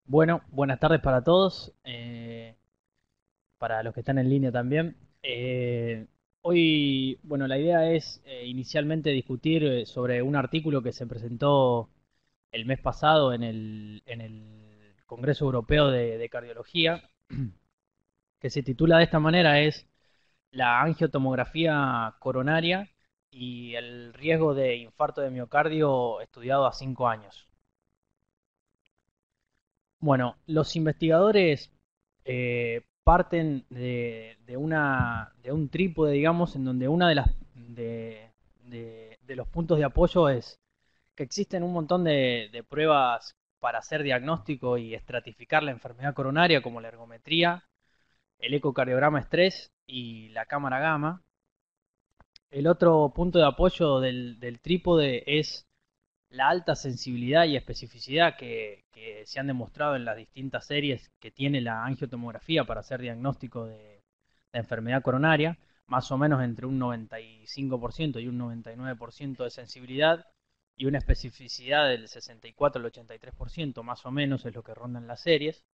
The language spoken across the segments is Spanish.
Bueno, buenas tardes para todos, para los que están en línea también. Hoy, bueno, la idea es inicialmente discutir sobre un artículo que se presentó el mes pasado en el Congreso Europeo de Cardiología, que se titula de esta manera, es la angiotomografía coronaria y el riesgo de infarto de miocardio estudiado a 5 años. Bueno, los investigadores parten de un trípode, digamos, en donde una de los puntos de apoyo es que existen un montón de pruebas para hacer diagnóstico y estratificar la enfermedad coronaria, como la ergometría, el ecocardiograma estrés y la cámara gamma. El otro punto de apoyo del trípode es la alta sensibilidad y especificidad que se han demostrado en las distintas series que tiene la angiotomografía para hacer diagnóstico de enfermedad coronaria, más o menos entre un 95% y un 99% de sensibilidad y una especificidad del 64 al 83%, más o menos es lo que rondan las series.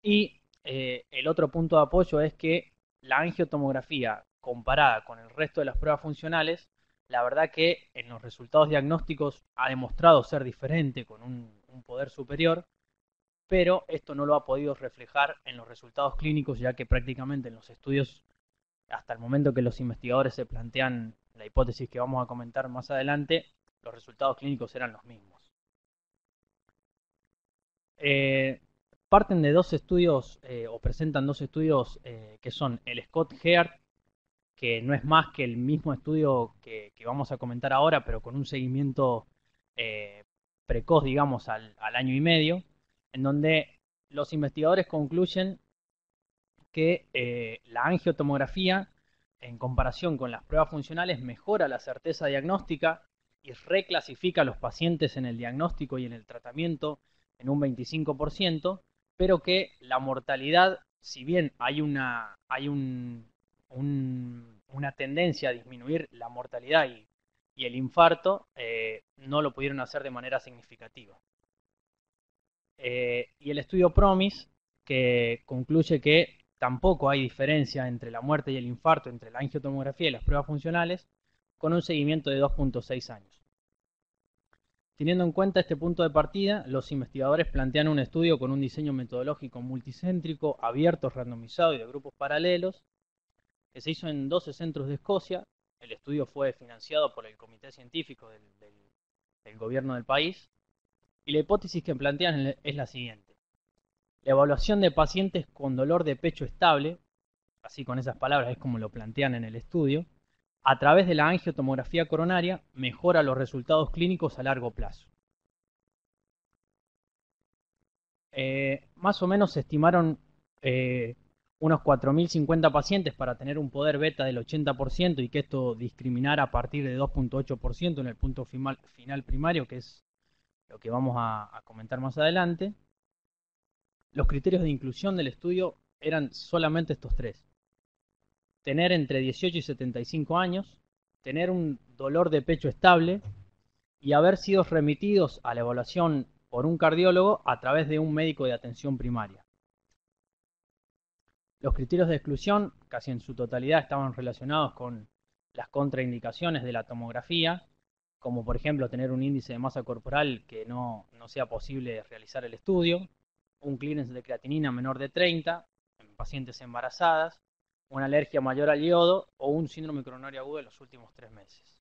Y el otro punto de apoyo es que la angiotomografía comparada con el resto de las pruebas funcionales, la verdad que en los resultados diagnósticos ha demostrado ser diferente con un poder superior, pero esto no lo ha podido reflejar en los resultados clínicos, ya que prácticamente en los estudios, hasta el momento que los investigadores se plantean la hipótesis que vamos a comentar más adelante, los resultados clínicos eran los mismos. Eh, Parten de dos estudios o presentan dos estudios que son el Scott Heart, que no es más que el mismo estudio que vamos a comentar ahora, pero con un seguimiento eh, precoz, digamos, al año y medio, en donde los investigadores concluyen que la angiotomografía, en comparación con las pruebas funcionales, mejora la certeza diagnóstica y reclasifica a los pacientes en el diagnóstico y en el tratamiento en un 25%, pero que la mortalidad, si bien hay una tendencia a disminuir la mortalidad y el infarto, no lo pudieron hacer de manera significativa. Y el estudio PROMIS, que concluye que tampoco hay diferencia entre la muerte y el infarto, entre la angiotomografía y las pruebas funcionales, con un seguimiento de 2.6 años. Teniendo en cuenta este punto de partida, los investigadores plantean un estudio con un diseño metodológico multicéntrico, abierto, randomizado y de grupos paralelos, que se hizo en 12 centros de Escocia. El estudio fue financiado por el comité científico del gobierno del país. Y la hipótesis que plantean es la siguiente. La evaluación de pacientes con dolor de pecho estable, así con esas palabras es como lo plantean en el estudio, a través de la angiotomografía coronaria mejora los resultados clínicos a largo plazo. Más o menos se estimaron unos 4.050 pacientes para tener un poder beta del 80% y que esto discriminara a partir de 2.8% en el punto final primario, que es lo que vamos a comentar más adelante. Los criterios de inclusión del estudio eran solamente estos tres. Tener entre 18 y 75 años, tener un dolor de pecho estable y haber sido remitidos a la evaluación por un cardiólogo a través de un médico de atención primaria. Los criterios de exclusión, casi en su totalidad, estaban relacionados con las contraindicaciones de la tomografía, como por ejemplo tener un índice de masa corporal que no sea posible realizar el estudio, un clearance de creatinina menor de 30 en pacientes embarazadas, una alergia mayor al yodo o un síndrome coronario agudo en los últimos 3 meses.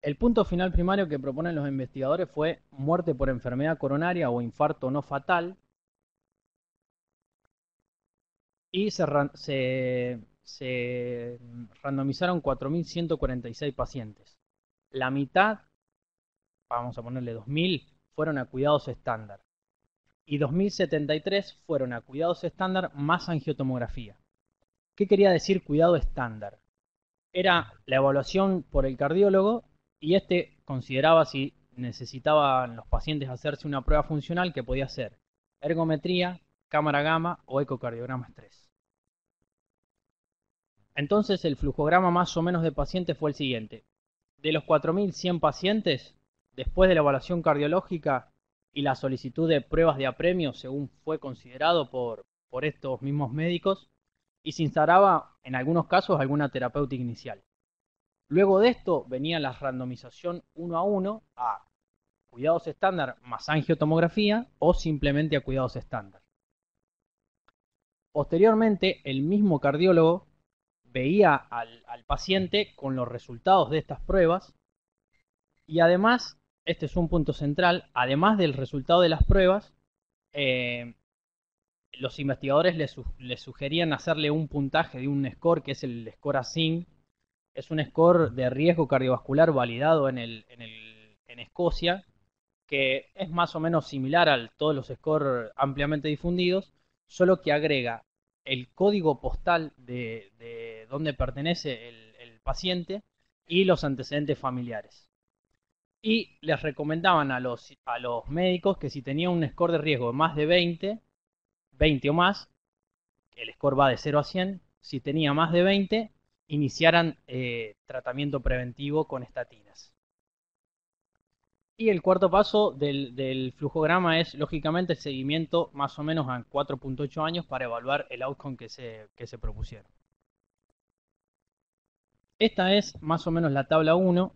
El punto final primario que proponen los investigadores fue muerte por enfermedad coronaria o infarto no fatal, y se randomizaron 4.146 pacientes. La mitad, vamos a ponerle 2.000, fueron a cuidados estándar y 2.073 fueron a cuidados estándar más angiotomografía. ¿Qué quería decir cuidado estándar? Era la evaluación por el cardiólogo y este consideraba si necesitaban los pacientes hacerse una prueba funcional que podía ser ergometría, cámara gamma o ecocardiograma estrés. Entonces el flujograma más o menos de pacientes fue el siguiente. De los 4.100 pacientes, después de la evaluación cardiológica y la solicitud de pruebas de apremio, según fue considerado por estos mismos médicos, y se instauraba en algunos casos alguna terapéutica inicial. Luego de esto venía la randomización 1 a 1 a cuidados estándar más angiotomografía o simplemente a cuidados estándar. Posteriormente, el mismo cardiólogo veía al paciente con los resultados de estas pruebas y además, este es un punto central, además del resultado de las pruebas, eh, los investigadores les sugerían hacerle un puntaje de un score que es el score ASIN. Es un score de riesgo cardiovascular validado en Escocia, que es más o menos similar a todos los scores ampliamente difundidos, solo que agrega el código postal de donde pertenece el paciente y los antecedentes familiares. Y les recomendaban a los médicos que si tenía un score de riesgo de más de 20 o más, el score va de 0 a 100, si tenía más de 20, iniciaran tratamiento preventivo con estatinas. Y el cuarto paso del flujograma es, lógicamente, el seguimiento más o menos a 4.8 años para evaluar el outcome que se propusieron. Esta es más o menos la tabla 1.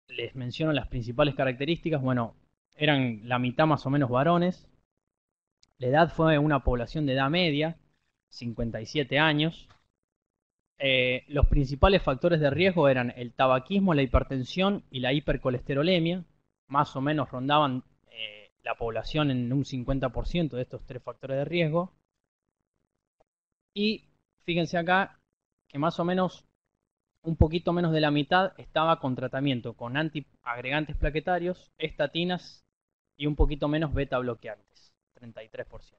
Les menciono las principales características. Bueno, eran la mitad más o menos varones. La edad fue una población de edad media, 57 años. Los principales factores de riesgo eran el tabaquismo, la hipertensión y la hipercolesterolemia. Más o menos rondaban la población en un 50% de estos tres factores de riesgo. Y fíjense acá que más o menos un poquito menos de la mitad estaba con tratamiento con antiagregantes plaquetarios, estatinas y un poquito menos beta bloqueantes, 33%.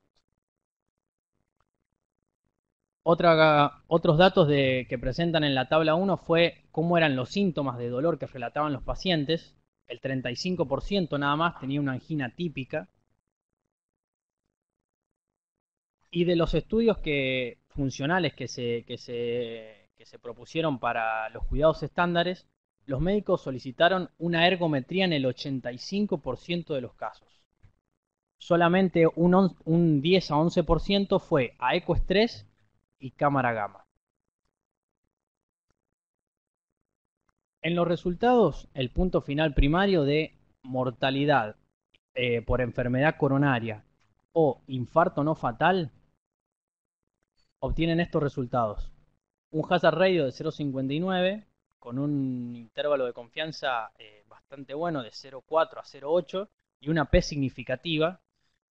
Otros datos que presentan en la tabla 1 fue cómo eran los síntomas de dolor que relataban los pacientes. El 35% nada más tenía una angina típica. Y de los estudios funcionales que se propusieron para los cuidados estándares, los médicos solicitaron una ergometría en el 85% de los casos. Solamente un 10 a 11% fue a ecoestrés y cámara gamma. En los resultados, el punto final primario de mortalidad por enfermedad coronaria o infarto no fatal obtienen estos resultados. Un hazard ratio de 0,59 con un intervalo de confianza bastante bueno de 0,4 a 0,8 y una P significativa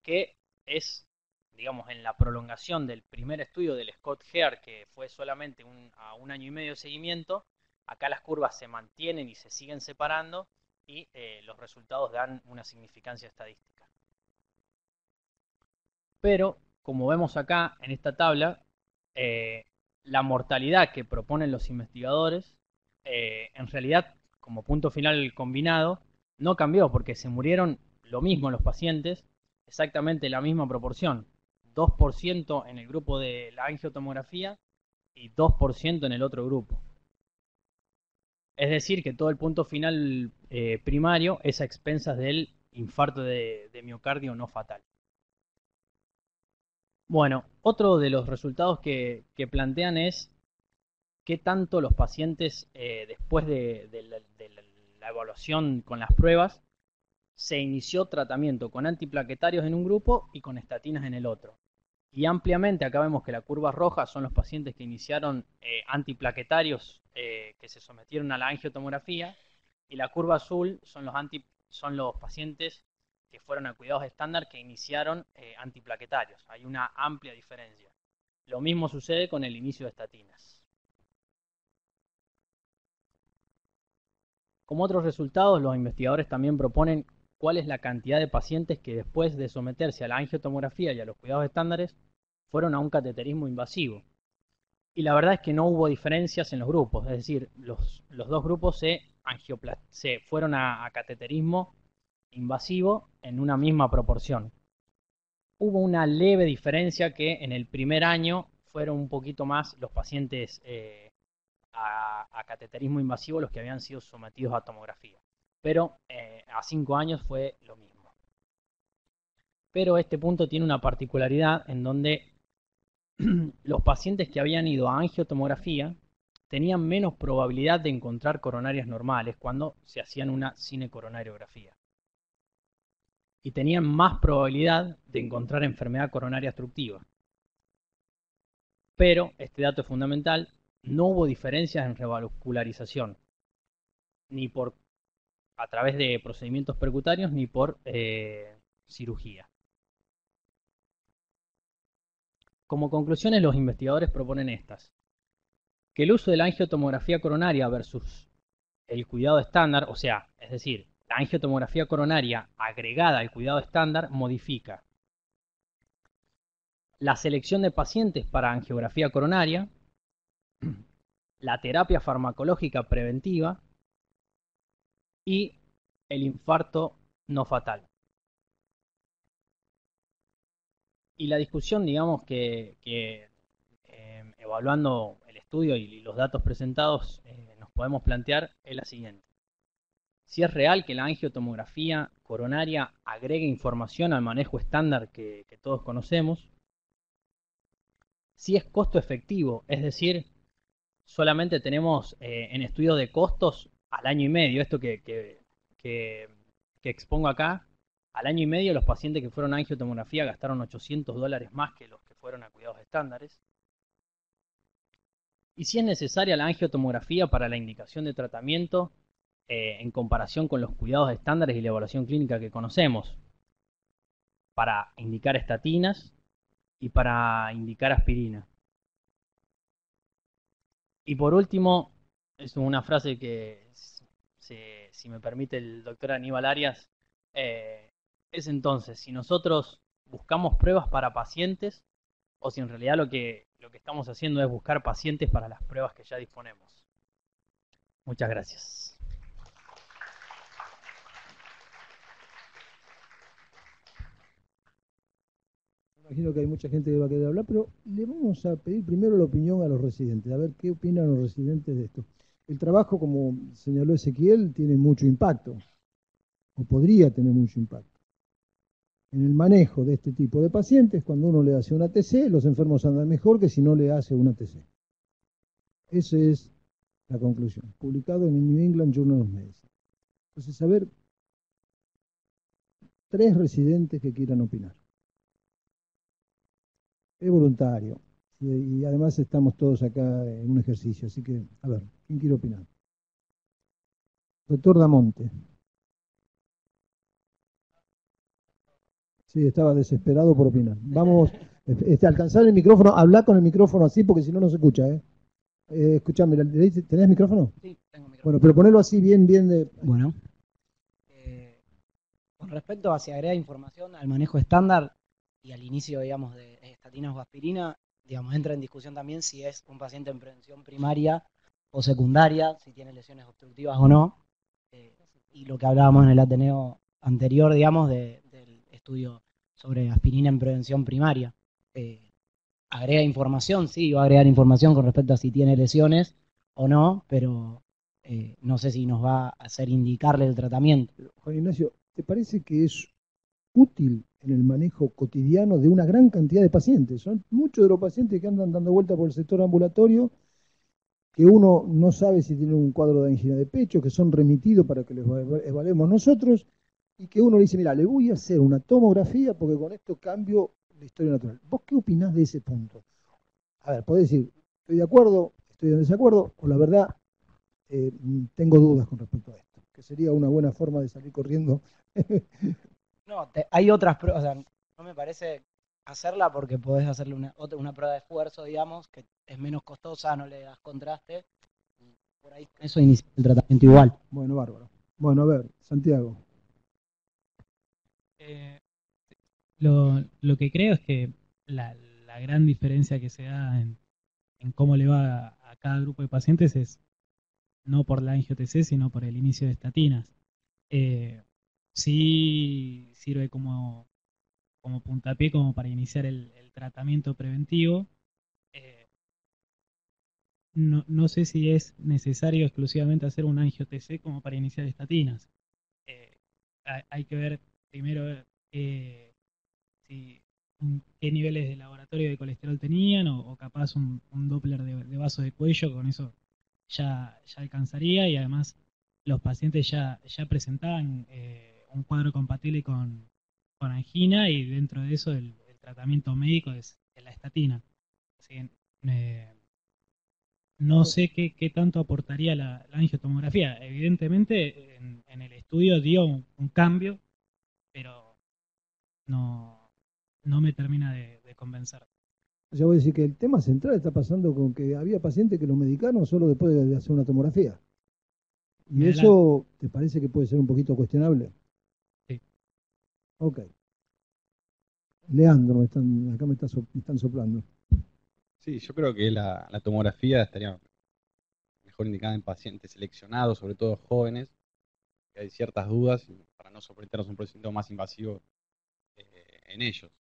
que es, digamos, en la prolongación del primer estudio del Scott Hare, que fue solamente a 1 año y medio de seguimiento. Acá las curvas se mantienen y se siguen separando y los resultados dan una significancia estadística. Pero, como vemos acá en esta tabla, la mortalidad que proponen los investigadores, en realidad, como punto final combinado, no cambió porque se murieron lo mismo los pacientes, exactamente la misma proporción, 2% en el grupo de la angiotomografía y 2% en el otro grupo. Es decir, que todo el punto final primario es a expensas del infarto de miocardio no fatal. Bueno, otro de los resultados que plantean es qué tanto los pacientes, después de la evaluación con las pruebas, se inició tratamiento con antiplaquetarios en un grupo y con estatinas en el otro. Y ampliamente, acá vemos que la curva roja son los pacientes que iniciaron antiplaquetarios que se sometieron a la angiotomografía, y la curva azul son los pacientes que fueron a cuidados estándar que iniciaron antiplaquetarios. Hay una amplia diferencia. Lo mismo sucede con el inicio de estatinas. Como otros resultados, los investigadores también proponen cuál es la cantidad de pacientes que después de someterse a la angiotomografía y a los cuidados estándares fueron a un cateterismo invasivo. Y la verdad es que no hubo diferencias en los grupos, es decir, los dos grupos se fueron a cateterismo invasivo en una misma proporción. Hubo una leve diferencia que en el primer año fueron un poquito más los pacientes a cateterismo invasivo los que habían sido sometidos a tomografía. Pero a 5 años fue lo mismo. Pero este punto tiene una particularidad en donde los pacientes que habían ido a angiotomografía tenían menos probabilidad de encontrar coronarias normales cuando se hacían una cinecoronariografía. Y tenían más probabilidad de encontrar enfermedad coronaria obstructiva. Pero, este dato es fundamental, no hubo diferencias en revascularización, ni por a través de procedimientos percutáneos ni por cirugía. Como conclusiones, los investigadores proponen estas: que el uso de la angiotomografía coronaria versus el cuidado estándar, o sea, es decir, la angiotomografía coronaria agregada al cuidado estándar, modifica la selección de pacientes para angiografía coronaria, la terapia farmacológica preventiva y el infarto no fatal. Y la discusión, digamos, que evaluando el estudio y los datos presentados nos podemos plantear es la siguiente: si es real que la angiotomografía coronaria agregue información al manejo estándar que todos conocemos, si es costo efectivo, es decir, solamente tenemos en estudios de costos al año y medio, esto que expongo acá, al año y medio los pacientes que fueron a angiotomografía gastaron $800 más que los que fueron a cuidados estándares. Y si es necesaria la angiotomografía para la indicación de tratamiento en comparación con los cuidados estándares y la evaluación clínica que conocemos, para indicar estatinas y para indicar aspirina. Y por último, es una frase que, si me permite el doctor Aníbal Arias, es entonces, si nosotros buscamos pruebas para pacientes o si en realidad lo que estamos haciendo es buscar pacientes para las pruebas que ya disponemos. Muchas gracias. Imagino que hay mucha gente que va a querer hablar, pero le vamos a pedir primero la opinión a los residentes, a ver qué opinan los residentes de esto. El trabajo, como señaló Ezequiel, tiene mucho impacto, o podría tener mucho impacto. En el manejo de este tipo de pacientes, cuando uno le hace una TC, los enfermos andan mejor que si no le hace una TC. Esa es la conclusión, publicado en el New England Journal of Medicine. Entonces, a ver, 3 residentes que quieran opinar. Es voluntario. Y además estamos todos acá en un ejercicio, así que, a ver, ¿quién quiere opinar? Doctor Damonte. Sí, estaba desesperado por opinar. Vamos, alcanzar el micrófono, hablar con el micrófono así, porque si no, no se escucha, ¿eh? Escuchame, ¿tenés micrófono? Sí, tengo micrófono. Bueno, pero ponelo así, bien de... Bueno, con respecto a si agrega información al manejo estándar y al inicio, digamos, de estatinas o aspirina, digamos, entra en discusión también si es un paciente en prevención primaria o secundaria, si tiene lesiones obstructivas o no, y lo que hablábamos en el Ateneo anterior, digamos, del estudio sobre aspirina en prevención primaria. Agrega información, sí, va a agregar información con respecto a si tiene lesiones o no, pero no sé si nos va a hacer indicarle el tratamiento. Juan Ignacio, ¿te parece que es útil en el manejo cotidiano de una gran cantidad de pacientes? Son muchos de los pacientes que andan dando vuelta por el sector ambulatorio, que uno no sabe si tienen un cuadro de angina de pecho, que son remitidos para que les evaluemos nosotros, y que uno le dice, mira, le voy a hacer una tomografía porque con esto cambio la historia natural. ¿Vos qué opinás de ese punto? A ver, podés decir, estoy de acuerdo, estoy en desacuerdo, o la verdad, tengo dudas con respecto a esto, que sería una buena forma de salir corriendo. No, hay otras pruebas, o sea, no me parece hacerla porque podés hacerle una prueba de esfuerzo, digamos, que es menos costosa, no le das contraste, y por ahí con eso inicia el tratamiento igual. Bueno, bárbaro. Bueno, a ver, Santiago. Eh, lo que creo es que la gran diferencia que se da en cómo le va a cada grupo de pacientes es no por la angio-TC, sino por el inicio de estatinas. Sí sirve como puntapié como para iniciar el tratamiento preventivo. No sé si es necesario exclusivamente hacer un angio-TC como para iniciar estatinas. Hay que ver primero qué niveles de laboratorio de colesterol tenían, o capaz un Doppler de vaso de cuello, con eso ya alcanzaría, y además los pacientes ya presentaban un cuadro compatible con angina, y dentro de eso el tratamiento médico es la estatina. Así que, no sé qué tanto aportaría la angiotomografía. Evidentemente en el estudio dio un cambio, pero no me termina de convencer. O sea, voy a decir que el tema central está pasando con que había pacientes que los medicaron solo después de hacer una tomografía. ¿Y Me da eso te parece que puede ser un poquito cuestionable? Sí. Ok. Leandro, acá me están soplando. Sí, yo creo que la tomografía estaría mejor indicada en pacientes seleccionados, sobre todo jóvenes, que hay ciertas dudas para no someternos a un procedimiento más invasivo en ellos.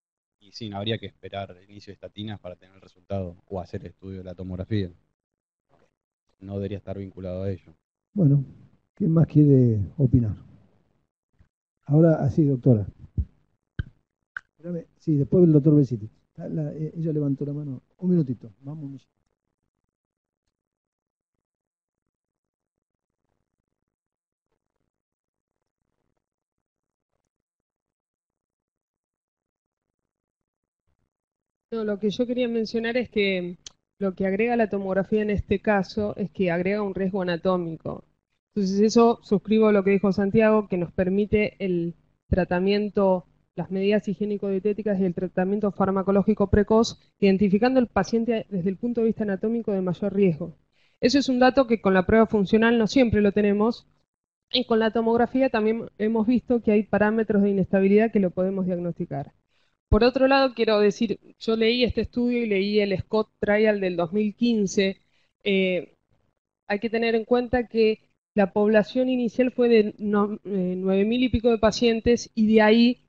Y sí, no habría que esperar el inicio de estatinas para tener el resultado o hacer el estudio de la tomografía. No debería estar vinculado a ello. Bueno, ¿quién más quiere opinar? Ahora, así, doctora. Espérame. Sí, después el doctor Besiti. Ella levantó la mano. Un minutito. Vamos, Michelle. No, lo que yo quería mencionar es que lo que agrega la tomografía en este caso es que agrega un riesgo anatómico. Entonces eso suscribo lo que dijo Santiago, que nos permite el tratamiento, las medidas higiénico-dietéticas y el tratamiento farmacológico precoz, identificando al paciente desde el punto de vista anatómico de mayor riesgo. Eso es un dato que con la prueba funcional no siempre lo tenemos, y con la tomografía también hemos visto que hay parámetros de inestabilidad que lo podemos diagnosticar. Por otro lado, quiero decir, yo leí este estudio y leí el Scott Trial del 2015. Hay que tener en cuenta que la población inicial fue de 9.000 y pico de pacientes, y de ahí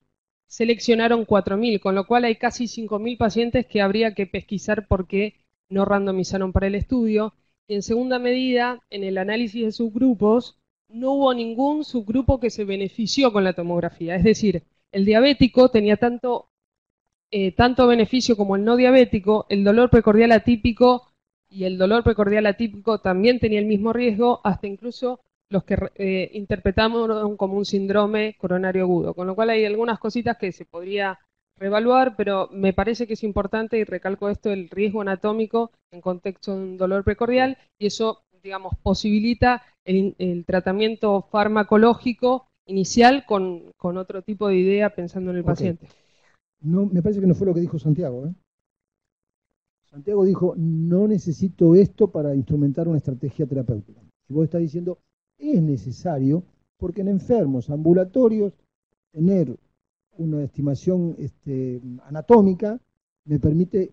seleccionaron 4.000, con lo cual hay casi 5.000 pacientes que habría que pesquisar por qué no randomizaron para el estudio. Y en segunda medida, en el análisis de subgrupos, no hubo ningún subgrupo que se benefició con la tomografía. Es decir, el diabético tenía tanto beneficio como el no diabético. El dolor precordial atípico y el dolor precordial atípico también tenía el mismo riesgo, hasta incluso los que interpretamos como un síndrome coronario agudo, con lo cual hay algunas cositas que se podría reevaluar, pero me parece que es importante, y recalco esto, el riesgo anatómico en contexto de un dolor precordial, y eso, digamos, posibilita el tratamiento farmacológico inicial con otro tipo de idea pensando en el paciente. No, me parece que no fue lo que dijo Santiago, ¿eh? Santiago dijo, no necesito esto para instrumentar una estrategia terapéutica. Y vos estás diciendo, es necesario, porque en enfermos ambulatorios tener una estimación anatómica me permite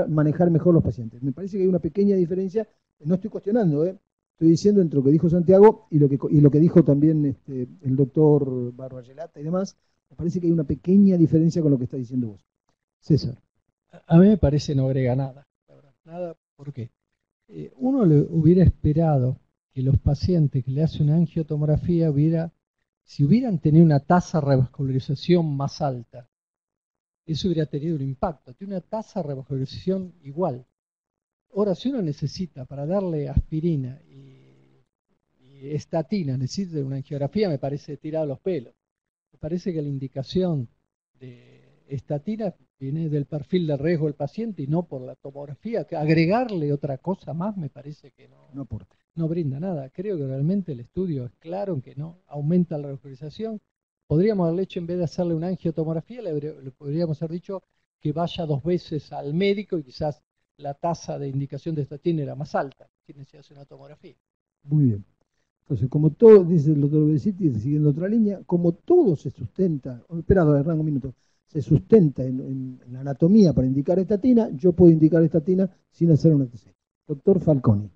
manejar mejor los pacientes. Me parece que hay una pequeña diferencia, no estoy cuestionando, estoy diciendo entre lo que dijo Santiago y lo que dijo también el doctor Barbayelata y demás. Me parece que hay una pequeña diferencia con lo que está diciendo vos. César. A mí me parece no agrega nada. Nada, ¿por qué? Uno le hubiera esperado que los pacientes que le hacen una angiotomografía si hubieran tenido una tasa de revascularización más alta, eso hubiera tenido un impacto. Tiene una tasa de revascularización igual. Ahora, si uno necesita para darle aspirina y estatina, necesita una angiografía, me parece tirado los pelos. Me parece que la indicación de estatina viene del perfil de riesgo del paciente y no por la tomografía. Que agregarle otra cosa más me parece que no aporta. No brinda nada. Creo que realmente el estudio es claro en que no aumenta la revascularización. Podríamos haberle hecho, en vez de hacerle una angiotomografía, le podríamos haber dicho que vaya 2 veces al médico y quizás la tasa de indicación de estatina era más alta si se hace una tomografía. Muy bien. Entonces, como todo, dice el doctor Besiti, siguiendo otra línea, como todo se sustenta, esperado, Hernán, un minuto, se sustenta en la anatomía para indicar estatina, yo puedo indicar estatina sin hacer una TC. Doctor Falconi.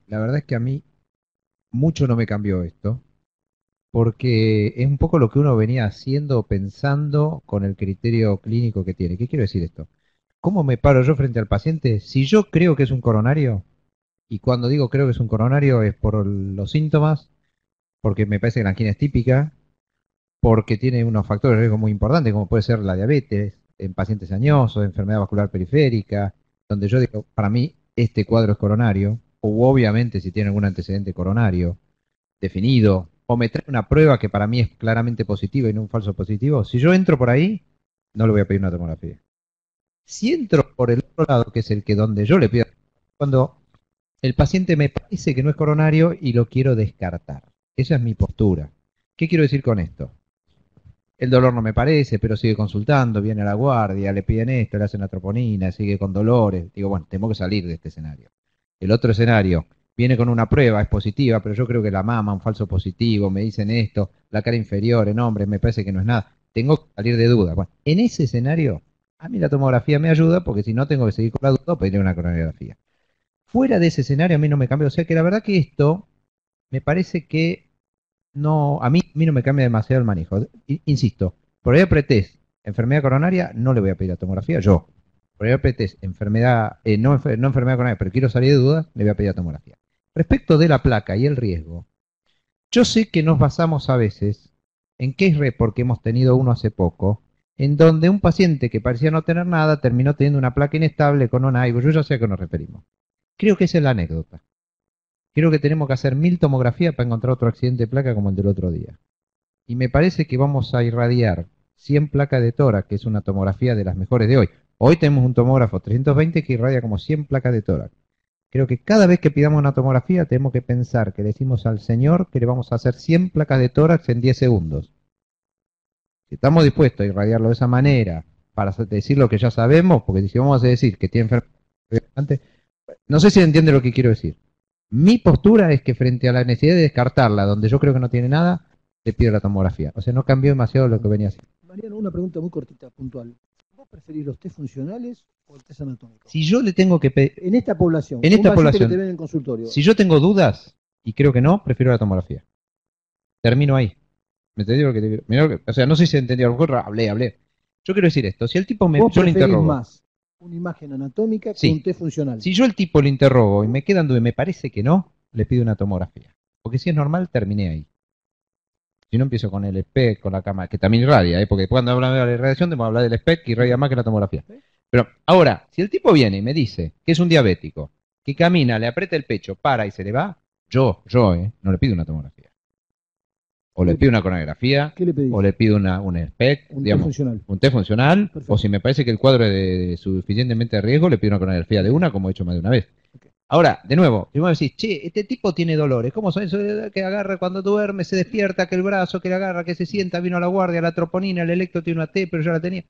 La verdad es que a mí mucho no me cambió esto, porque es un poco lo que uno venía haciendo, pensando con el criterio clínico que tiene. ¿Qué quiero decir esto? ¿Cómo me paro yo frente al paciente? Si yo creo que es un coronario, y cuando digo creo que es un coronario es por los síntomas, porque me parece que la angina es típica, porque tiene unos factores de riesgo muy importantes, como puede ser la diabetes, en pacientes añosos, enfermedad vascular periférica, donde yo digo, para mí, este cuadro es coronario, o obviamente si tiene algún antecedente coronario definido, o me trae una prueba que para mí es claramente positiva y no un falso positivo, si yo entro por ahí, no le voy a pedir una tomografía. Si entro por el otro lado, que es el que donde yo le pido, cuando el paciente me parece que no es coronario y lo quiero descartar. Esa es mi postura. ¿Qué quiero decir con esto? El dolor no me parece, pero sigue consultando, viene a la guardia, le piden esto, le hacen la troponina, sigue con dolores. Digo, bueno, tengo que salir de este escenario. El otro escenario, viene con una prueba, es positiva, pero yo creo que la mama, un falso positivo, me dicen esto, la cara inferior en hombres, me parece que no es nada. Tengo que salir de duda. Bueno, en ese escenario, a mí la tomografía me ayuda porque si no tengo que seguir con la duda, pediré una coronariografía. Fuera de ese escenario a mí no me cambia. O sea que la verdad que esto me parece que no, a mí no me cambia demasiado el manejo. Insisto, por ahí pretest, enfermedad coronaria, no le voy a pedir la tomografía, yo. Por ahí pretest, enfermedad, no enfermedad coronaria, pero quiero salir de duda, le voy a pedir la tomografía. Respecto de la placa y el riesgo, yo sé que nos basamos a veces en case rep, porque hemos tenido uno hace poco, en donde un paciente que parecía no tener nada terminó teniendo una placa inestable con un AIGO. Yo ya sé a qué nos referimos. Creo que esa es la anécdota. Creo que tenemos que hacer 1000 tomografías para encontrar otro accidente de placa como el del otro día. Y me parece que vamos a irradiar 100 placas de tórax, que es una tomografía de las mejores de hoy. Hoy tenemos un tomógrafo 320 que irradia como 100 placas de tórax. Creo que cada vez que pidamos una tomografía tenemos que pensar que le decimos al señor que le vamos a hacer 100 placas de tórax en 10 segundos. Si estamos dispuestos a irradiarlo de esa manera para decir lo que ya sabemos, porque si vamos a decir que tiene enfermedad, no sé si entiende lo que quiero decir. Mi postura es que frente a la necesidad de descartarla, donde yo creo que no tiene nada, le pido la tomografía. O sea, no cambió demasiado lo que venía haciendo. Mariano, una pregunta muy cortita, puntual. ¿Vos preferís los test funcionales o el test anatómico? Si yo le tengo que pedir, En esta población, en esta un paciente población, que te ven en el consultorio. si yo tengo dudas, y creo que no, prefiero la tomografía. Termino ahí. ¿Me entendió lo que te digo? Mirá o sea, no sé si se entendió, a lo mejor hablé. Yo quiero decir esto, si el tipo ¿Vos yo le preferís interrogo. más una imagen anatómica que Sí. un test funcional? Si yo el tipo le interrogo y me quedan dudas y me parece que no, le pido una tomografía. Porque si es normal, terminé ahí. Si no, empiezo con el SPEC, con la cámara, que también irradia, porque cuando hablamos de la irradiación, tenemos que hablar del SPEC, que irradia más que la tomografía. Pero ahora, si el tipo viene y me dice que es un diabético, que camina, le aprieta el pecho, para y se le va, yo, no le pido una tomografía. O le pido una coronografía, ¿Qué le pedís? o le pido un SPEC, Un test digamos, funcional. un test funcional, Perfecto. o si me parece que el cuadro es de suficientemente de riesgo, le pido una coronografía de una, como he hecho más de una vez. Ok. Ahora, de nuevo, si vos me decís, che, este tipo tiene dolores, ¿cómo son eso de que agarra cuando duerme, se despierta, que el brazo, que le agarra, que se sienta, vino a la guardia, la troponina, el electro tiene una T, pero ya la tenía?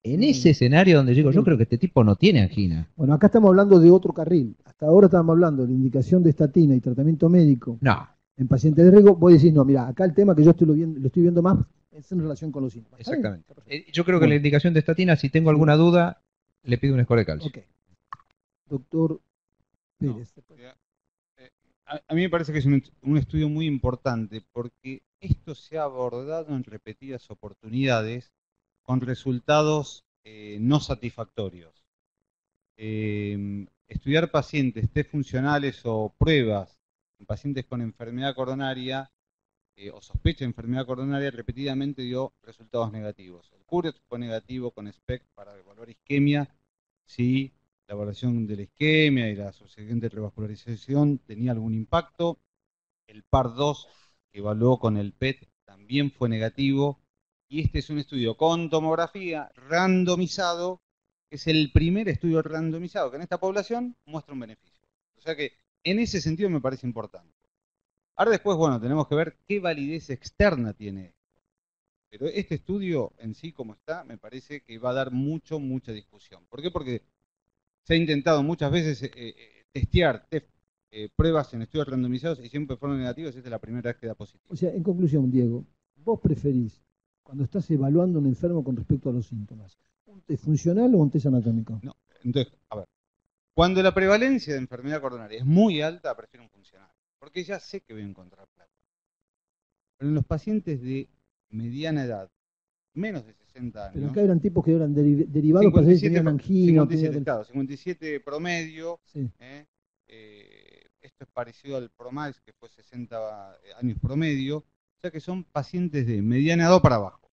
En ese escenario donde digo, yo creo que este tipo no tiene angina. Bueno, acá estamos hablando de otro carril. Hasta ahora estábamos hablando de la indicación de estatina y tratamiento médico No, en pacientes de riesgo. Vos decís, no, mira, acá el tema que yo lo estoy viendo más es en relación con los síntomas. ¿Está bien? exactamente. Está perfecto. Yo creo que Bueno. la indicación de estatina, si tengo alguna duda, le pido un score de calcio. Ok. Doctor Pérez. A mí me parece que es un estudio muy importante porque esto se ha abordado en repetidas oportunidades con resultados no satisfactorios. Estudiar pacientes, test funcionales o pruebas en pacientes con enfermedad coronaria o sospecha de enfermedad coronaria repetidamente dio resultados negativos. El CURET fue negativo con SPEC para evaluar isquemia, si la evaluación de la isquemia y la subsiguiente revascularización tenía algún impacto. El PAR-2 que evaluó con el PET también fue negativo. Y este es un estudio con tomografía randomizado, que es el primer estudio randomizado que en esta población muestra un beneficio. O sea que en ese sentido me parece importante. Ahora después, bueno, tenemos que ver qué validez externa tiene esto. Pero este estudio en sí, como está, me parece que va a dar mucha discusión. ¿Por qué? Porque se ha intentado muchas veces testear pruebas en estudios randomizados y siempre fueron negativos. Esta es la primera vez que da positivo. O sea, en conclusión, Diego, vos preferís, cuando estás evaluando a un enfermo con respecto a los síntomas, ¿un test funcional o un test anatómico? No, entonces, a ver, cuando la prevalencia de enfermedad coronaria es muy alta, prefiero un funcional, porque ya sé que voy a encontrar placa. Pero en los pacientes de mediana edad, menos de 60 años, Pero acá eran tipos que eran derivados para saber si tenían angina. 57 estados, 57 promedio. Sí. Esto es parecido al PROMAIS, que fue 60 años promedio, o sea que son pacientes de mediana edad para abajo.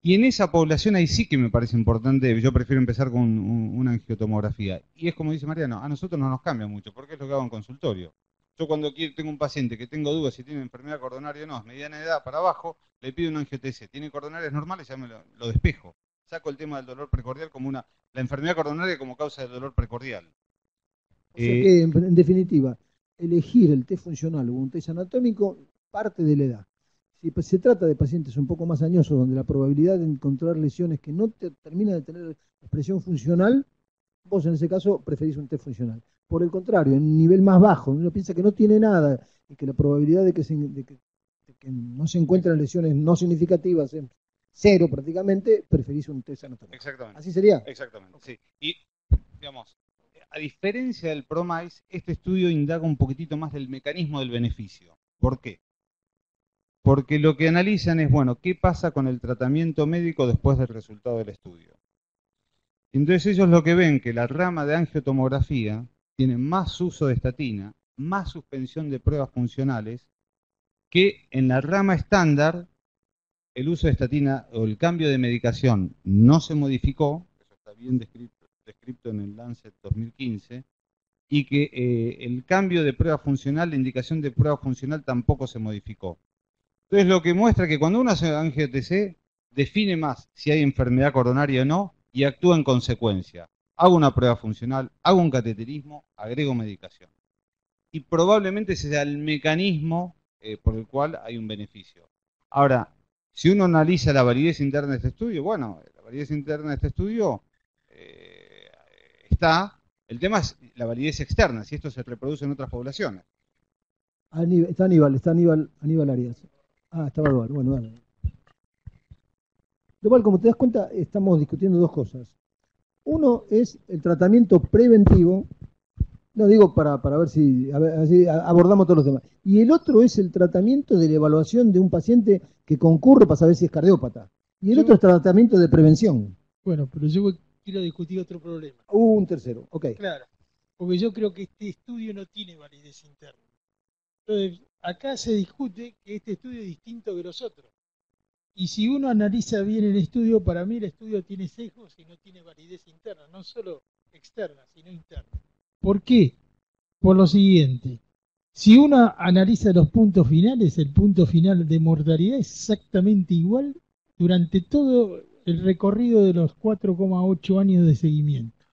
Y en esa población ahí sí que me parece importante, yo prefiero empezar con una angiotomografía. Y es como dice Mariano, a nosotros no nos cambia mucho, porque es lo que hago en consultorio. Yo cuando tengo un paciente que tengo dudas si tiene enfermedad coronaria o no, es mediana edad para abajo, le pido un angio-TC. Tiene coronarias normales, ya me lo despejo. Saco el tema del dolor precordial como la enfermedad coronaria como causa del dolor precordial. O sea que, en definitiva, elegir el test funcional o un test anatómico parte de la edad. Si se trata de pacientes un poco más añosos, donde la probabilidad de encontrar lesiones que no terminan de tener expresión funcional, vos en ese caso preferís un test funcional. Por el contrario, en nivel más bajo, uno piensa que no tiene nada y que la probabilidad de que no se encuentren lesiones no significativas es cero prácticamente, preferís un test anatómico. Exactamente. ¿Así sería? Exactamente, sí. Y, digamos, a diferencia del PROMAIS, este estudio indaga un poquitito más del mecanismo del beneficio. ¿Por qué? Porque lo que analizan es, bueno, ¿qué pasa con el tratamiento médico después del resultado del estudio? Entonces ellos lo que ven que la rama de angiotomografía tiene más uso de estatina, más suspensión de pruebas funcionales, que en la rama estándar el uso de estatina o el cambio de medicación no se modificó, eso está bien descrito en el Lancet 2015, y que el cambio de prueba funcional, la indicación de prueba funcional tampoco se modificó. Entonces lo que muestra que cuando uno hace angio-TC, define más si hay enfermedad coronaria o no y actúa en consecuencia. Hago una prueba funcional, hago un cateterismo, agrego medicación. Y probablemente ese sea el mecanismo por el cual hay un beneficio. Ahora, si uno analiza la validez interna de este estudio, bueno, la validez interna de este estudio está. El tema es la validez externa, si esto se reproduce en otras poblaciones. Está Aníbal Arias. Ah, estaba Duval. Bueno, dale. Duval, como te das cuenta, estamos discutiendo dos cosas. Uno es el tratamiento preventivo, no digo para ver si así abordamos todos los temas. Y el otro es el tratamiento de la evaluación de un paciente que concurre para saber si es cardiópata. Y el otro es tratamiento de prevención. Bueno, pero yo quiero discutir otro problema. Un tercero, ok. Claro, porque yo creo que este estudio no tiene validez interna. Entonces, acá se discute que este estudio es distinto que los otros. Y si uno analiza bien el estudio, para mí el estudio tiene sesgos y no tiene validez interna, no solo externa, sino interna. ¿Por qué? Por lo siguiente. Si uno analiza los puntos finales, el punto final de mortalidad es exactamente igual durante todo el recorrido de los 4,8 años de seguimiento.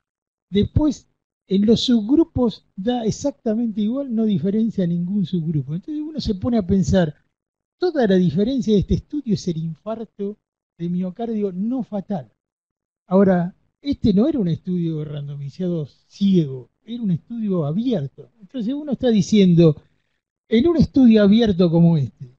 Después, en los subgrupos da exactamente igual, no diferencia ningún subgrupo. Entonces uno se pone a pensar, toda la diferencia de este estudio es el infarto de miocardio no fatal. Ahora, este no era un estudio randomizado ciego, era un estudio abierto. Entonces uno está diciendo, en un estudio abierto como este,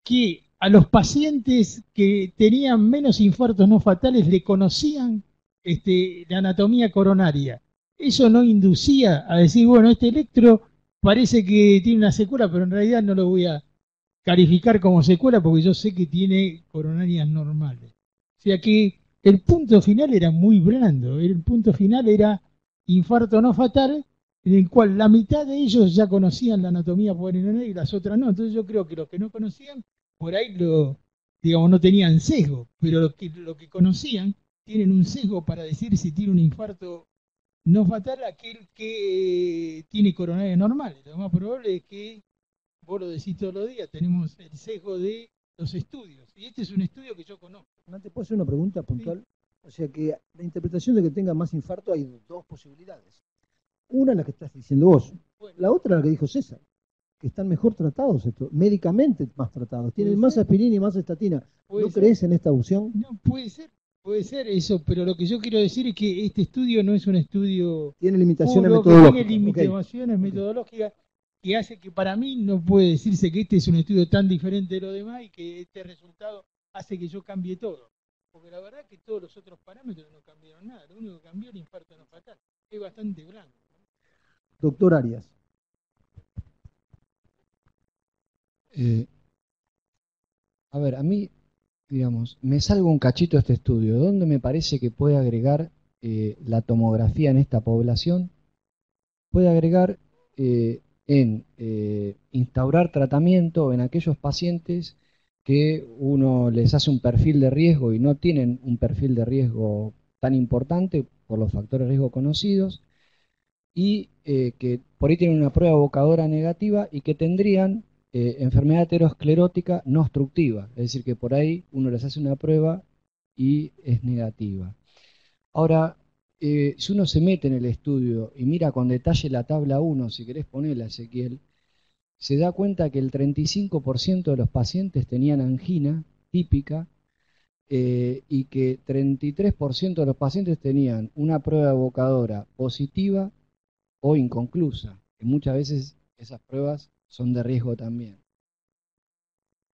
que a los pacientes que tenían menos infartos no fatales le conocían la anatomía coronaria. Eso no inducía a decir, bueno, este electro parece que tiene una secuela, pero en realidad no lo voy a calificar como secuela porque yo sé que tiene coronarias normales. O sea que el punto final era muy blando. El punto final era infarto no fatal, en el cual la mitad de ellos ya conocían la anatomía coronaria y las otras no. Entonces yo creo que los que no conocían, por ahí digamos, no tenían sesgo, pero lo que conocían tienen un sesgo para decir si tiene un infarto no fatal aquel que tiene coronarias normales. Lo más probable es que, vos lo decís todos los días, tenemos el sesgo de los estudios. Y este es un estudio que yo conozco. ¿No te puedo hacer una pregunta puntual? Sí. O sea que la interpretación de que tenga más infarto hay dos posibilidades. Una, la que estás diciendo vos. Bueno, la otra, la que dijo César, que están mejor tratados, médicamente más tratados. Tienen más aspirina y más estatina. ¿No crees en esta opción? No, puede ser eso, pero lo que yo quiero decir es que este estudio no es un estudio... Tiene limitaciones metodológicas. Tiene limitaciones metodológicas que hace que para mí no puede decirse que este es un estudio tan diferente de lo demás y que este resultado hace que yo cambie todo. Porque la verdad es que todos los otros parámetros no cambiaron nada. Lo único que cambió es el infarto no fatal. Es bastante blando. Doctor Arias. A ver, a mí, digamos, me salgo un cachito de este estudio. ¿Dónde me parece que puede agregar la tomografía en esta población? Puede agregar en en instaurar tratamiento en aquellos pacientes que uno les hace un perfil de riesgo y no tienen un perfil de riesgo tan importante por los factores de riesgo conocidos, y que por ahí tienen una prueba evocadora negativa y que tendrían enfermedad aterosclerótica no obstructiva, es decir, que por ahí uno les hace una prueba y es negativa. Ahora, si uno se mete en el estudio y mira con detalle la tabla 1, si querés ponerla, Ezequiel, se da cuenta que el 35% de los pacientes tenían angina típica y que 33% de los pacientes tenían una prueba evocadora positiva o inconclusa, que muchas veces esas pruebas son de riesgo también.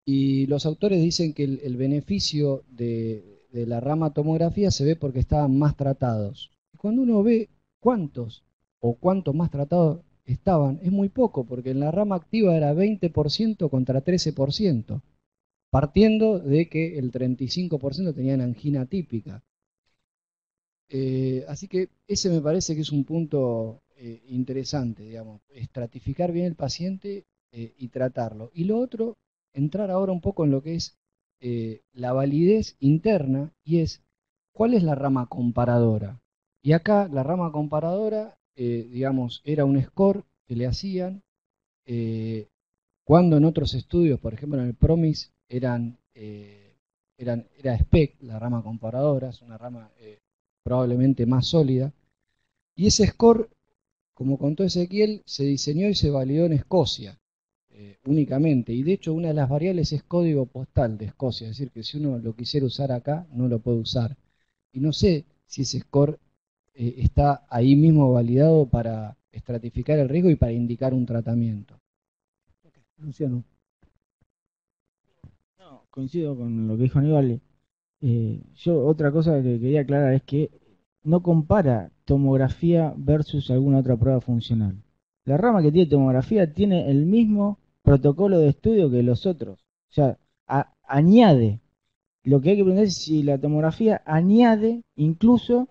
Y los autores dicen que el beneficio de la rama tomografía se ve porque estaban más tratados. Y cuando uno ve cuántos o cuántos más tratados estaban, es muy poco, porque en la rama activa era 20% contra 13%, partiendo de que el 35% tenían angina típica. Así que ese me parece que es un punto interesante, digamos, estratificar bien el paciente y tratarlo. Y lo otro, entrar ahora un poco en lo que es la validez interna, y es, ¿cuál es la rama comparadora? Y acá la rama comparadora, digamos, era un score que le hacían, cuando en otros estudios, por ejemplo en el PROMIS, era SPEC, la rama comparadora, es una rama probablemente más sólida. Y ese score, como contó Ezequiel, se diseñó y se validó en Escocia únicamente. Y de hecho una de las variables es código postal de Escocia, es decir, que si uno lo quisiera usar acá, no lo puede usar. Y no sé si ese score está ahí mismo validado para estratificar el riesgo y para indicar un tratamiento. Luciano. No, coincido con lo que dijo Aníbal. Yo otra cosa que quería aclarar es que no compara tomografía versus alguna otra prueba funcional. La rama que tiene tomografía tiene el mismo protocolo de estudio que los otros. O sea, añade. Lo que hay que aprender es si la tomografía añade incluso,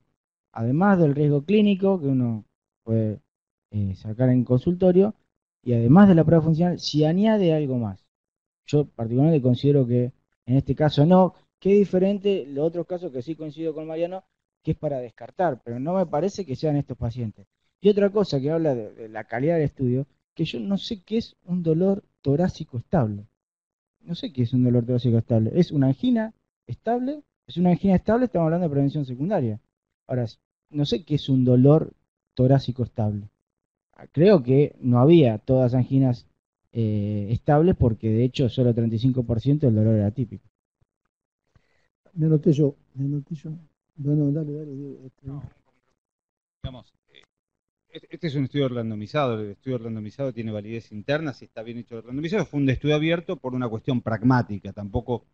además del riesgo clínico que uno puede sacar en consultorio, y además de la prueba funcional, si añade algo más. Yo particularmente considero que en este caso no, que es diferente los otros casos que sí coincido con Mariano, que es para descartar, pero no me parece que sean estos pacientes. Y otra cosa que habla de la calidad del estudio, que yo no sé qué es un dolor torácico estable. No sé qué es un dolor torácico estable. ¿Es una angina estable? ¿Es una angina estable? Estamos hablando de prevención secundaria. Ahora, no sé qué es un dolor torácico estable. Creo que no había todas anginas estables porque de hecho solo 35% del dolor era típico. Me anoté yo. Bueno, dale, Diego. Digamos, este es un estudio randomizado. El estudio randomizado tiene validez interna, si está bien hecho el randomizado. Fue un estudio abierto por una cuestión pragmática. Tampoco,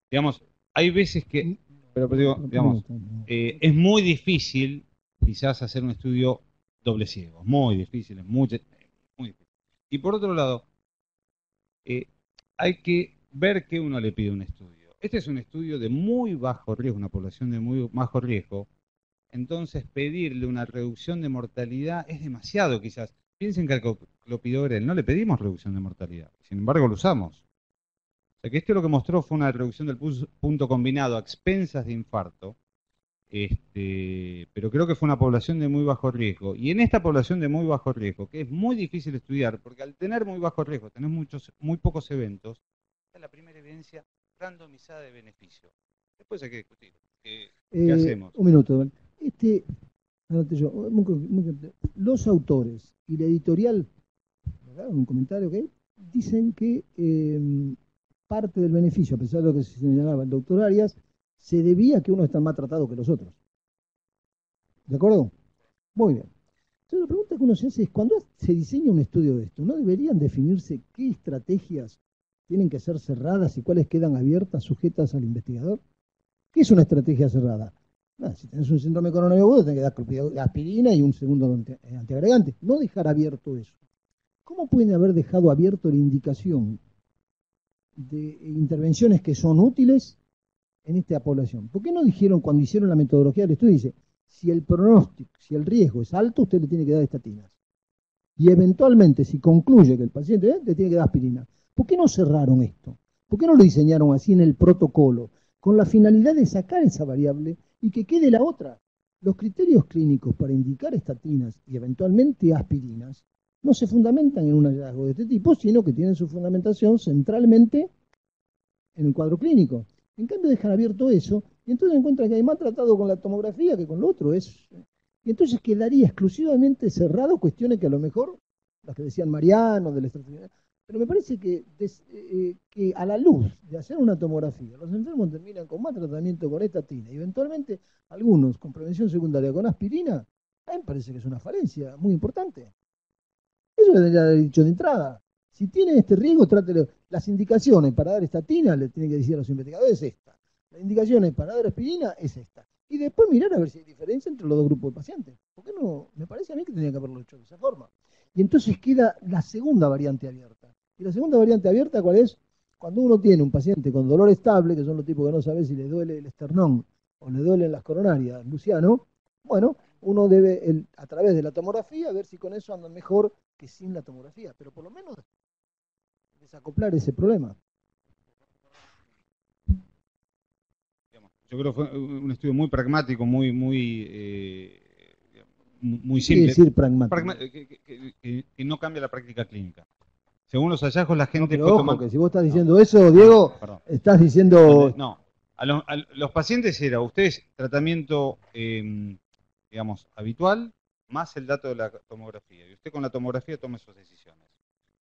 digamos, hay veces que, pero digo, digamos, es muy difícil quizás hacer un estudio doble ciego. Muy difícil, es muy difícil. Y por otro lado, hay que ver qué uno le pide a un estudio. Este es un estudio de muy bajo riesgo, una población de muy bajo riesgo. Entonces, pedirle una reducción de mortalidad es demasiado, quizás. Piensen que al clopidogrel no le pedimos reducción de mortalidad, sin embargo lo usamos. O sea que esto lo que mostró fue una reducción del punto combinado a expensas de infarto, pero creo que fue una población de muy bajo riesgo. Y en esta población de muy bajo riesgo, que es muy difícil estudiar, porque al tener muy bajo riesgo, tener muy pocos eventos, es la primera evidencia randomizada de beneficio. Después hay que discutir. ¿Qué hacemos? Un minuto. Anoté yo, los autores y la editorial, ¿verdad? Un comentario que dicen que parte del beneficio, a pesar de lo que se señalaba el doctor Arias, se debía a que unos están más tratados que los otros. ¿De acuerdo? Muy bien. Entonces la pregunta que uno se hace es, cuando se diseña un estudio de esto, ¿no deberían definirse qué estrategias tienen que ser cerradas y cuáles quedan abiertas, sujetas al investigador? ¿Qué es una estrategia cerrada? Si tenés un síndrome coronario agudo, tenés que dar aspirina y un segundo antiagregante. No dejar abierto eso. ¿Cómo pueden haber dejado abierto la indicación de intervenciones que son útiles en esta población? ¿Por qué no dijeron cuando hicieron la metodología del estudio? Dice, si el pronóstico, si el riesgo es alto, usted le tiene que dar estatinas. y eventualmente si concluye que el paciente le tiene que dar aspirina. ¿Por qué no cerraron esto? ¿Por qué no lo diseñaron así en el protocolo? Con la finalidad de sacar esa variable y que quede la otra. Los criterios clínicos para indicar estatinas y eventualmente aspirinas no se fundamentan en un hallazgo de este tipo, sino que tienen su fundamentación centralmente en el cuadro clínico. En cambio dejan abierto eso y entonces encuentran que hay más tratado con la tomografía que con lo otro. Y entonces quedaría exclusivamente cerrado cuestiones que a lo mejor, las que decían Mariano, de la estratificación, pero me parece que a la luz de hacer una tomografía, los enfermos terminan con más tratamiento con estatina y eventualmente algunos con prevención secundaria con aspirina. A mí me parece que es una falencia muy importante. Eso le debería haber dicho de entrada. Si tienen este riesgo, trátelo. Las indicaciones para dar estatina, le tienen que decir a los investigadores, es esta. Las indicaciones para dar aspirina es esta. Y después mirar a ver si hay diferencia entre los dos grupos de pacientes. ¿Por qué no? Me parece a mí que tenía que haberlo hecho de esa forma. Y entonces queda la segunda variante abierta. ¿Y la segunda variante abierta cuál es? Cuando uno tiene un paciente con dolor estable, que son los tipos que no sabe si le duele el esternón o le duelen las coronarias, Luciano, bueno, uno debe, a través de la tomografía, ver si con eso andan mejor que sin la tomografía, pero por lo menos desacoplar ese problema. Yo creo que fue un estudio muy pragmático, muy ¿Qué simple. quiere decir pragmático? Que no cambia la práctica clínica. Según los hallazgos, la gente Pero fue ojo, tomando... que si vos estás diciendo eso, Diego, estás diciendo... No, a los pacientes era ustedes tratamiento, digamos, habitual, más el dato de la tomografía. Y usted con la tomografía toma sus decisiones.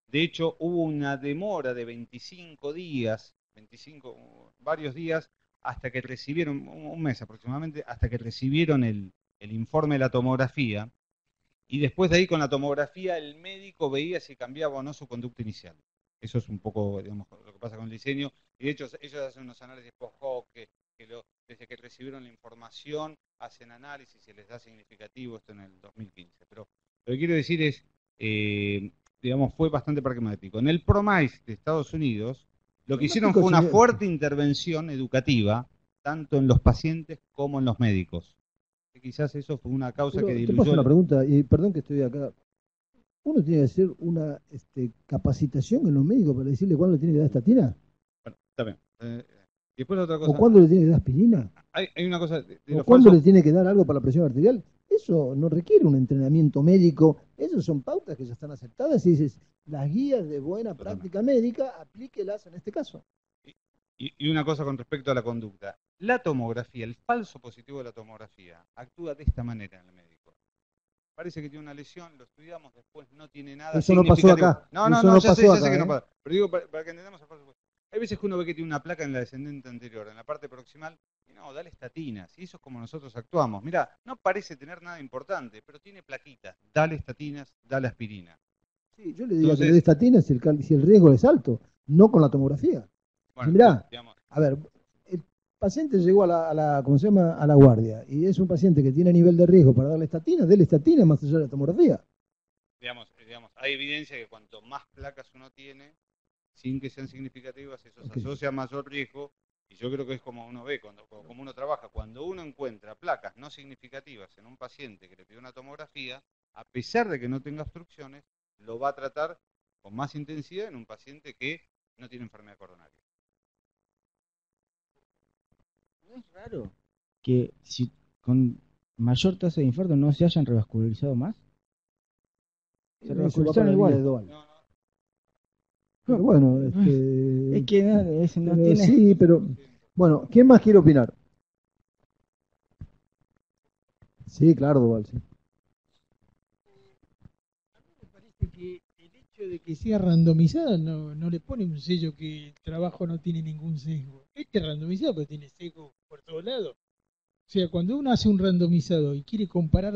De hecho, hubo una demora de 25 días, varios días, hasta que recibieron, un mes aproximadamente, hasta que recibieron el informe de la tomografía. Y después de ahí, con la tomografía, el médico veía si cambiaba o no su conducta inicial. Eso es un poco, digamos, lo que pasa con el diseño. Y de hecho, ellos hacen unos análisis post-hoc, desde que recibieron la información, hacen análisis y les da significativo, esto en el 2015. Pero lo que quiero decir es, digamos, fue bastante pragmático. En el PROMISE de Estados Unidos, lo que hicieron fue una fuerte intervención educativa, tanto en los pacientes como en los médicos. Quizás eso fue una causa Pero que te diluyó... paso una pregunta, y perdón que estoy acá. ¿Uno tiene que hacer una capacitación en los médicos para decirle cuándo le tiene que dar estatina? Bueno, está bien. Después otra cosa... ¿O cuándo le tiene que dar aspirina? Hay una cosa... ¿O cuándo le tiene que dar algo para la presión arterial? Eso no requiere un entrenamiento médico. Esas son pautas que ya están aceptadas y dices, las guías de buena práctica médica, aplíquelas en este caso. Y una cosa con respecto a la conducta. La tomografía, el falso positivo de la tomografía, actúa de esta manera en el médico. Parece que tiene una lesión, lo estudiamos, después no tiene nada Eso no pasó acá. No, ya sé que no pasa. Pero digo, para que entendamos el falso positivo. Hay veces que uno ve que tiene una placa en la descendente anterior, en la parte proximal, y no, dale estatinas. Y eso es como nosotros actuamos. Mirá, no parece tener nada importante, pero tiene plaquitas. Dale estatinas, dale aspirina. Sí, yo le diría que le dé estatinas si el riesgo es alto, no con la tomografía. Bueno, mirá, a ver, el paciente llegó a la guardia y es un paciente que tiene nivel de riesgo para darle estatina, dele estatina más allá de la tomografía. Digamos, hay evidencia que cuanto más placas uno tiene, sin que sean significativas, eso se asocia a mayor riesgo, y yo creo que es como uno ve, como uno trabaja, cuando uno encuentra placas no significativas en un paciente que le pide una tomografía, a pesar de que no tenga obstrucciones, lo va a tratar con más intensidad en un paciente que no tiene enfermedad coronaria. ¿No es raro que si con mayor tasa de infarto no se hayan revascularizado más? Se revascularizaron igual. Pero bueno, es que no tiene... Sí, pero bueno, ¿quién más quiere opinar? Sí, claro, Duval, sí. A mí me parece que el hecho de que sea randomizado no le pone un sello que el trabajo no tiene ningún sesgo. Este es randomizado, pero tiene sesgo por todos lados. O sea, cuando uno hace un randomizado y quiere comparar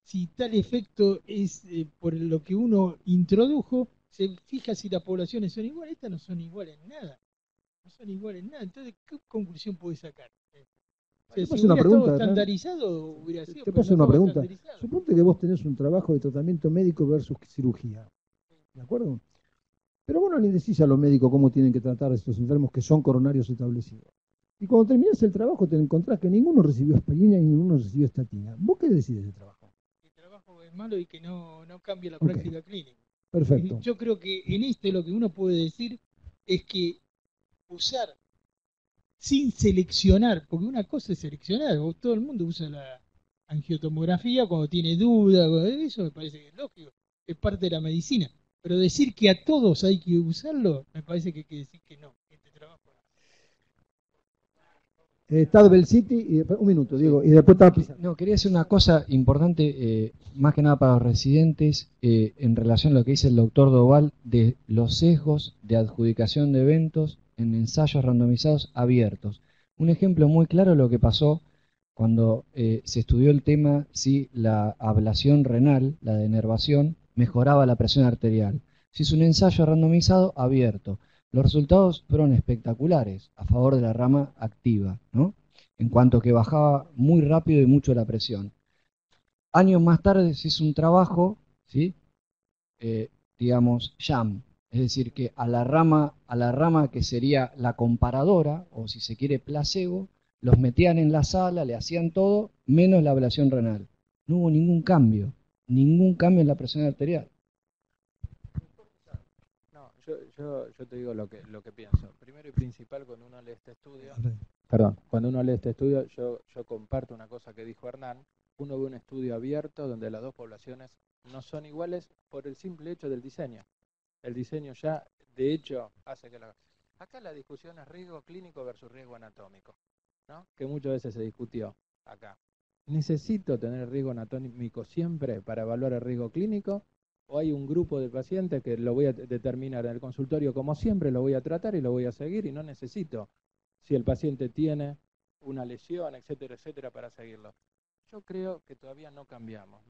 si tal efecto es por lo que uno introdujo, se fija si las poblaciones son iguales. Estas no son iguales en nada. No son iguales en nada. Entonces, ¿qué conclusión puede sacar? O sea, si hubiera estado estandarizado, hubiera sido. Te paso una pregunta. Suponte que vos tenés un trabajo de tratamiento médico versus cirugía. ¿De acuerdo? Pero vos no le decís a los médicos cómo tienen que tratar a estos enfermos que son coronarios establecidos. Y cuando terminás el trabajo te encontrás que ninguno recibió aspirina y ninguno recibió estatina. ¿Vos qué decís de ese trabajo? es malo y que no cambie la Ok. práctica clínica. Perfecto. Yo creo que en esto lo que uno puede decir es que usar sin seleccionar, porque una cosa es seleccionar, todo el mundo usa la angiotomografía cuando tiene duda, eso me parece que es lógico, es parte de la medicina. Pero decir que a todos hay que usarlo, me parece que hay que decir que no. Este trabajo. Está Bell City, y después, un minuto, Diego, y después está Pizarro. No, quería decir una cosa importante, más que nada para los residentes, en relación a lo que dice el doctor Doval de los sesgos de adjudicación de eventos en ensayos randomizados abiertos. Un ejemplo muy claro de lo que pasó cuando se estudió el tema si la ablación renal, la denervación, mejoraba la presión arterial. Se hizo un ensayo randomizado abierto. Los resultados fueron espectaculares a favor de la rama activa, ¿no? En cuanto que bajaba muy rápido y mucho la presión. Años más tarde se hizo un trabajo, ¿sí? Digamos, sham, es decir, que a la rama que sería la comparadora, o si se quiere placebo, los metían en la sala, le hacían todo, menos la ablación renal. No hubo ningún cambio en la presión arterial. No, yo te digo lo que pienso. Primero y principal, cuando uno lee este estudio, cuando uno lee este estudio, yo comparto una cosa que dijo Hernán. Uno ve un estudio abierto donde las dos poblaciones no son iguales por el simple hecho del diseño. El diseño ya, de hecho, hace que Acá la discusión es riesgo clínico versus riesgo anatómico, ¿no? Que muchas veces se discutió acá. ¿Necesito tener riesgo anatómico siempre para evaluar el riesgo clínico? ¿O hay un grupo de pacientes que lo voy a determinar en el consultorio como siempre, lo voy a tratar y lo voy a seguir y no necesito si el paciente tiene una lesión, etcétera, etcétera, para seguirlo? Yo creo que todavía no cambiamos.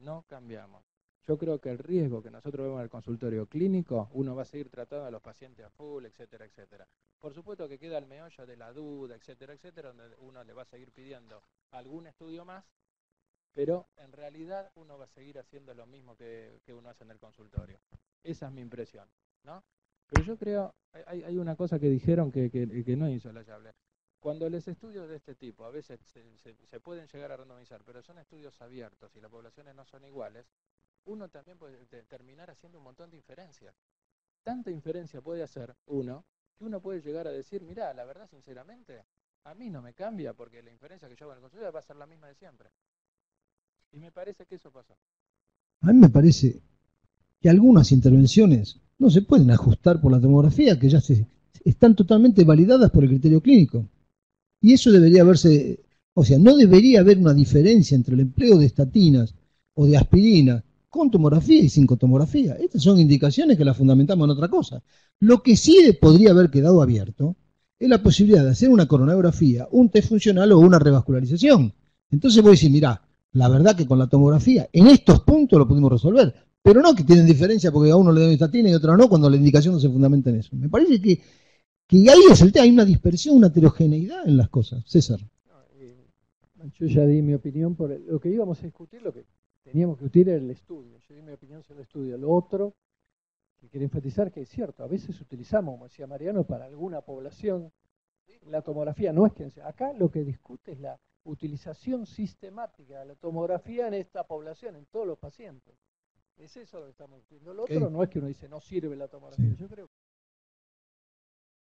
Yo creo que el riesgo que nosotros vemos en el consultorio clínico, uno va a seguir tratando a los pacientes a full, etcétera, etcétera. Por supuesto que queda el meollo de la duda, etcétera, etcétera, donde uno le va a seguir pidiendo algún estudio más, pero en realidad uno va a seguir haciendo lo mismo que uno hace en el consultorio. Esa es mi impresión, ¿no? Pero yo creo, hay una cosa que dijeron que no es insolayable. Cuando los estudios de este tipo, a veces se pueden llegar a randomizar, pero son estudios abiertos y las poblaciones no son iguales, uno también puede terminar haciendo un montón de inferencias. Tanta inferencia puede hacer uno, que uno puede llegar a decir, mirá, la verdad, sinceramente, a mí no me cambia porque la inferencia que yo hago en el consultorio va a ser la misma de siempre. Y me parece que eso pasó. A mí me parece que algunas intervenciones no se pueden ajustar por la tomografía, que ya están totalmente validadas por el criterio clínico. Y eso debería verse, o sea, no debería haber una diferencia entre el empleo de estatinas o de aspirina con tomografía y sin tomografía. Estas son indicaciones que las fundamentamos en otra cosa. Lo que sí podría haber quedado abierto es la posibilidad de hacer una coronografía, un test funcional o una revascularización. Entonces voy a decir, mirá, la verdad que con la tomografía en estos puntos lo pudimos resolver, pero no que tienen diferencia porque a uno le dan estatina y a otro no, cuando la indicación no se fundamenta en eso. Me parece que ahí es el tema, hay una dispersión, una heterogeneidad en las cosas. César. Yo ya di mi opinión por lo que íbamos a discutir, lo que teníamos que discutir era el estudio. Yo di mi opinión sobre el estudio. Lo otro que quiero enfatizar que es cierto, a veces utilizamos, como decía Mariano, para alguna población la tomografía. No es que acá lo que discute es la utilización sistemática de la tomografía en esta población, en todos los pacientes. Es eso lo que estamos discutiendo. Lo otro no es que uno dice no sirve la tomografía. Sí. Yo creo